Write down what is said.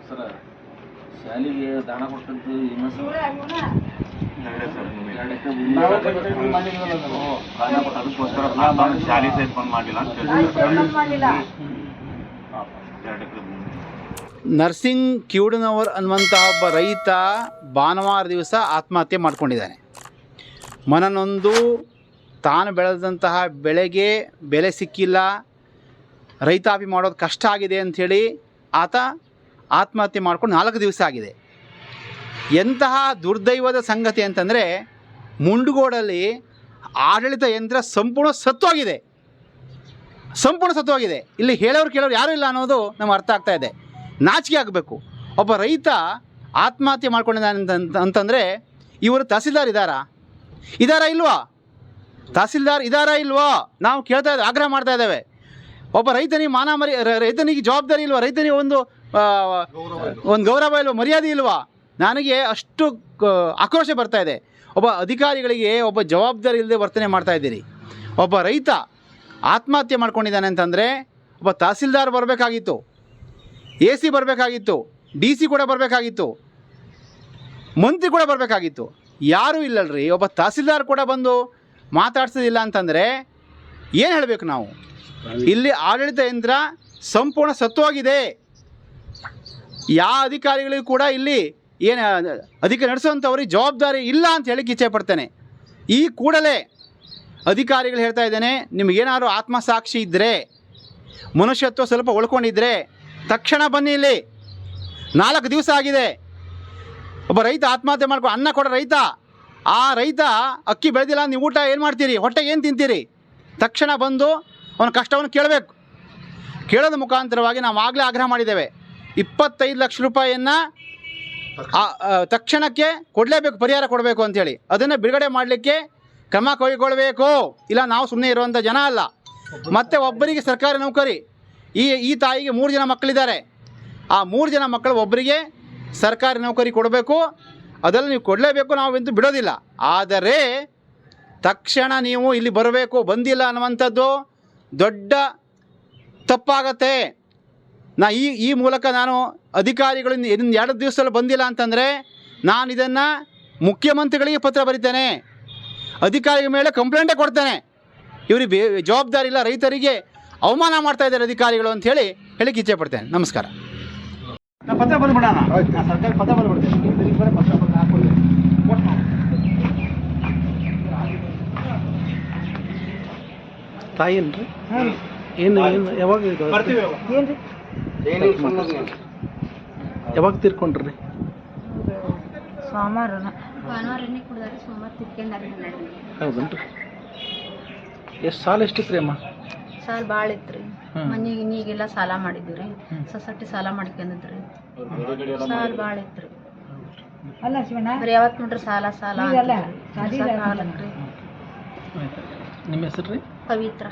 ಸರ ಶಾಲೆಗೆ ದಾನ ಕೊಟ್ಟಂತ ಶಾಲೆ ಸಹಿತ ಬಂದ್ ಮಾಡಿಲ್ಲ ನರ್ಸಿಂಗ್ ಕಿವುಡನವರ್ ಅನ್ನುವಂತಹ ಒಬ್ಬ ರೈತ ಭಾನುವಾರ ದಿವಸ ಆತ್ಮಹತ್ಯೆ ಮಾಡ್ಕೊಂಡಿದ್ದಾನೆ. ಮನನೊಂದು ತಾನು ಬೆಳೆದಂತಹ ಬೆಳೆಗೆ ಬೆಲೆ ಸಿಕ್ಕಿಲ್ಲ, ರೈತಾಪಿ ಮಾಡೋದು ಕಷ್ಟ ಆಗಿದೆ ಅಂಥೇಳಿ ಆತ ಆತ್ಮಹತ್ಯೆ ಮಾಡ್ಕೊಂಡು 4 ದಿವಸ ಆಗಿದೆ. ಎಂತಹ ದುರ್ದೈವದ ಸಂಗತಿ ಅಂತಂದರೆ ಮುಂಡಗೋಡಲ್ಲಿ ಆಡಳಿತ ಯಂತ್ರ ಸಂಪೂರ್ಣ ಸತ್ತೋಗಿದೆ. ಇಲ್ಲಿ ಹೇಳೋರು ಕೇಳೋರು ಯಾರೂ ಇಲ್ಲ ಅನ್ನೋದು ನಮ್ಗೆ ಅರ್ಥ ಆಗ್ತಾ ಇದೆ. ನಾಚಿಕೆ ಆಗಬೇಕು. ಒಬ್ಬ ರೈತ ಆತ್ಮಹತ್ಯೆ ಮಾಡ್ಕೊಂಡಿದ್ದಾನೆ ಅಂತಂದರೆ ಇವರು ತಹಸೀಲ್ದಾರ್ ಇದ್ದಾರಾ ಇಲ್ವಾ? ತಹಸೀಲ್ದಾರ್ ಇದ್ದಾರಾ ಇಲ್ವಾ? ನಾವು ಕೇಳ್ತಾ ಇದ್ದೇವೆ, ಆಗ್ರಹ ಮಾಡ್ತಾ ಇದ್ದೇವೆ. ಒಬ್ಬ ರೈತನಿಗೆ ರೈತನಿಗೆ ಜವಾಬ್ದಾರಿ ಇಲ್ವಾ? ರೈತನಿಗೆ ಒಂದು ಗೌರವ ಇಲ್ವಾ? ಮರ್ಯಾದೆ ಇಲ್ವಾ? ನನಗೆ ಅಷ್ಟು ಆಕ್ರೋಶ ಬರ್ತಾ ಇದೆ. ಒಬ್ಬ ಅಧಿಕಾರಿಗಳಿಗೆ ಒಬ್ಬ ಜವಾಬ್ದಾರಿ ಇಲ್ಲದೆ ವರ್ತನೆ ಮಾಡ್ತಾ ಇದ್ದೀರಿ. ಒಬ್ಬ ರೈತ ಆತ್ಮಹತ್ಯೆ ಮಾಡ್ಕೊಂಡಿದ್ದಾನೆ ಅಂತಂದರೆ ಒಬ್ಬ ತಹಸೀಲ್ದಾರ್ ಬರಬೇಕಾಗಿತ್ತು, AC ಬರಬೇಕಾಗಿತ್ತು, DC ಕೂಡ ಬರಬೇಕಾಗಿತ್ತು, ಮಂತ್ರಿ ಕೂಡ ಬರಬೇಕಾಗಿತ್ತು. ಯಾರೂ ಇಲ್ಲಲ್ರಿ. ಒಬ್ಬ ತಹಸೀಲ್ದಾರ್ ಕೂಡ ಬಂದು ಮಾತಾಡ್ಸೋದಿಲ್ಲ ಅಂತಂದರೆ ಏನು ಹೇಳಬೇಕು ನಾವು? ಇಲ್ಲಿ ಆಡಳಿತ ಯಂತ್ರ ಸಂಪೂರ್ಣ ಸತ್ವವಾಗಿದೆ. ಯಾವ ಅಧಿಕಾರಿಗಳಿಗೂ ಕೂಡ ಇಲ್ಲಿ ಏನು ಅಧಿಕಾರ ನಡೆಸುವಂಥವ್ರಿಗೆ ಜವಾಬ್ದಾರಿ ಇಲ್ಲ ಅಂತ ಹೇಳಿಕ್ಕೆ ಇಚ್ಛೆ ಪಡ್ತೇನೆ. ಈ ಕೂಡಲೇ ಅಧಿಕಾರಿಗಳು ಹೇಳ್ತಾ ಇದ್ದೇನೆ, ನಿಮಗೇನಾದ್ರು ಆತ್ಮಸಾಕ್ಷಿ ಇದ್ದರೆ, ಮನುಷ್ಯತ್ವ ಸ್ವಲ್ಪ ಉಳ್ಕೊಂಡಿದ್ದರೆ ತಕ್ಷಣ ಬನ್ನಿ. ಇಲ್ಲಿ 4 ದಿವಸ ಆಗಿದೆ. ಒಬ್ಬ ರೈತ ಆತ್ಮಹತ್ಯೆ ಮಾಡ್ಕೊಂಡು ಅನ್ನ ಕೊಡೋ ರೈತ, ಆ ರೈತ ಅಕ್ಕಿ ಬೆಳೆದಿಲ್ಲ, ನೀವು ಊಟ ಏನು ಮಾಡ್ತೀರಿ? ಹೊಟ್ಟೆಗೆ ಏನು ತಿಂತೀರಿ? ತಕ್ಷಣ ಬಂದು ಅವನ ಕಷ್ಟವನ್ನು ಕೇಳಬೇಕು. ಕೇಳೋದ ಮುಖಾಂತರವಾಗಿ ನಾವು ಆಗಲೇ ಆಗ್ರಹ ಮಾಡಿದ್ದೇವೆ. 25 ಲಕ್ಷ ರೂಪಾಯಿಯನ್ನು ತಕ್ಷಣಕ್ಕೆ ಕೊಡಲೇಬೇಕು, ಪರಿಹಾರ ಕೊಡಬೇಕು ಅಂಥೇಳಿ. ಅದನ್ನು ಬಿಡುಗಡೆ ಮಾಡಲಿಕ್ಕೆ ಕ್ರಮ ಕೈಗೊಳ್ಳಬೇಕು. ಇಲ್ಲ ನಾವು ಸುಮ್ಮನೆ ಇರುವಂಥ ಜನ ಅಲ್ಲ. ಮತ್ತು ಒಬ್ಬರಿಗೆ ಸರ್ಕಾರಿ ನೌಕರಿ, ಈ ತಾಯಿಗೆ 3 ಜನ ಮಕ್ಕಳಿದ್ದಾರೆ. ಆ 3 ಜನ ಮಕ್ಕಳು ಒಬ್ಬರಿಗೆ ಸರ್ಕಾರಿ ನೌಕರಿ ಕೊಡಬೇಕು. ಅದೆಲ್ಲ ನೀವು ಕೊಡಲೇಬೇಕು, ನಾವು ಇಂತೂ ಬಿಡೋದಿಲ್ಲ. ಆದರೆ ತಕ್ಷಣ ನೀವು ಇಲ್ಲಿ ಬರಬೇಕು. ಬಂದಿಲ್ಲ ಅನ್ನುವಂಥದ್ದು ದೊಡ್ಡ ತಪ್ಪಾಗತ್ತೆ. ಈ ಮೂಲಕ ನಾನು ಅಧಿಕಾರಿಗಳು ಇನ್ನು 2 ದಿವಸದಲ್ಲಿ ಬಂದಿಲ್ಲ ಅಂತಂದರೆ ನಾನು ಇದನ್ನು ಮುಖ್ಯಮಂತ್ರಿಗಳಿಗೆ ಪತ್ರ ಬರೀತೇನೆ, ಅಧಿಕಾರಿಗಳ ಮೇಲೆ ಕಂಪ್ಲೇಂಟೇ ಕೊಡ್ತೇನೆ. ಇವರಿಗೆ ಜವಾಬ್ದಾರಿ ಇಲ್ಲ, ರೈತರಿಗೆ ಅವಮಾನ ಮಾಡ್ತಾ ಇದ್ದಾರೆ ಅಧಿಕಾರಿಗಳು ಅಂತ ಹೇಳಿಕ್ಕೆ ಇಚ್ಛೆ ಪಡ್ತೇನೆ. ನಮಸ್ಕಾರ. ಪತ್ರ ಬಂದ್ಬಿಡೋಣ, ಸರ್ಕಾರ ಪತ್ರ ಬಂದ್ಬಿಡ್ತೇನೆ. ಪತ್ರ ಬಂದು ಹಾಕೊಳ್ಳಿ. ತಾಯಿ ಏನ್ರಿ? ಏನು ಯಾವಾಗ ಯಾವಾಗ ತೀರ್ಕೊಂಡ್ರಿ? ಭಾನುವಾರ ಕುಡ್ದಾರೆ, ಸೋಮವಾರ ತಿರ್ಕೊಂಡಾರೆ. ಹೌದನ್ರಿ? ಎಷ್ಟು ಸಾಲ ಎಷ್ಟಿತ್ರಿ ಅಮ್ಮ? ಸಾಲ ಭಾಳ ಇತ್ರಿ. ಮನೆಗೆ ನೀಗೆಲ್ಲ ಸಾಲ ಮಾಡಿದ್ವಿ ರೀ, ಸೊಸೈಟಿ ಸಾಲ ಮಾಡ್ಕೊಂಡಿದ್ರಿ. ಸಾಲ ಭಾಳ ಇತ್ರಿ. ಬರೀ ಯಾವತ್ತು ನೋಡ್ರಿ ಸಾಲ ನಿಮ್ಮ ಹೆಸರು ರೀ? ಪವಿತ್ರ.